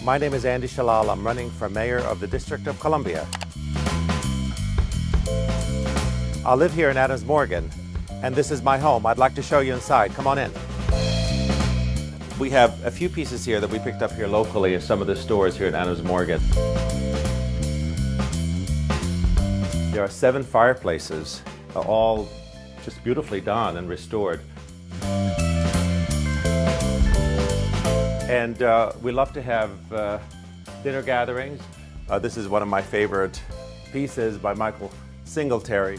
My name is Andy Shallal. I'm running for mayor of the District of Columbia. I live here in Adams Morgan, and this is my home. I'd like to show you inside. Come on in. We have a few pieces here that we picked up here locally in some of the stores here in Adams Morgan. There are 7 fireplaces, all just beautifully done and restored. And we love to have dinner gatherings. This is one of my favorite pieces by Michael Singletary.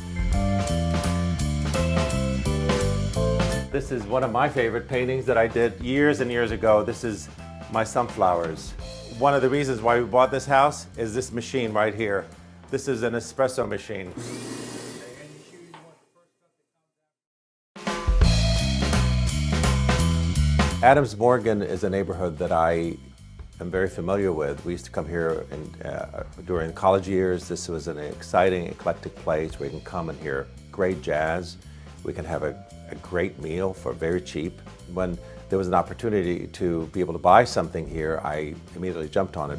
This is one of my favorite paintings that I did years and years ago. This is my sunflowers. One of the reasons why we bought this house is this machine right here. This is an espresso machine. Adams Morgan is a neighborhood that I am very familiar with. We used to come here during college years. This was an exciting, eclectic place where you can come and hear great jazz. We can have a great meal for very cheap. When there was an opportunity to be able to buy something here, I immediately jumped on it.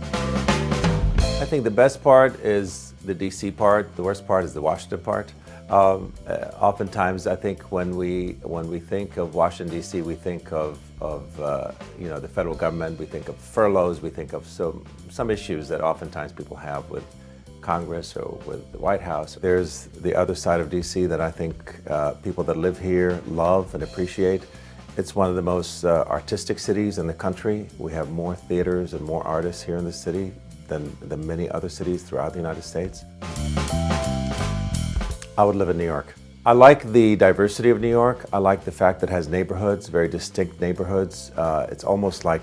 I think the best part is the DC part. The worst part is the Washington part. Oftentimes, I think when we think of Washington D.C., we think of the federal government. We think of furloughs. We think of some issues that oftentimes people have with Congress or with the White House. There's the other side of D.C. that I think people that live here love and appreciate. It's one of the most artistic cities in the country. We have more theaters and more artists here in the city than many other cities throughout the United States. I would live in New York. I like the diversity of New York. I like the fact that it has neighborhoods, very distinct neighborhoods. It's almost like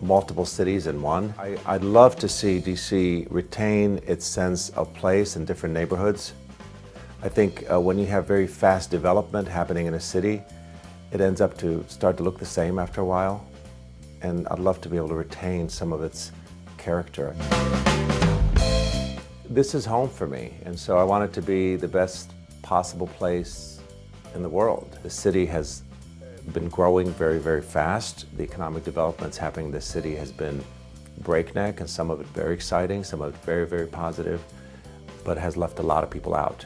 multiple cities in one. I'd love to see DC retain its sense of place in different neighborhoods. I think when you have very fast development happening in a city, it ends up to start to look the same after a while. And I'd love to be able to retain some of its character. This is home for me, and so I want it to be the best possible place in the world. The city has been growing very, very fast. The economic developments happening in the city has been breakneck, and some of it very exciting, some of it very, very positive, but has left a lot of people out.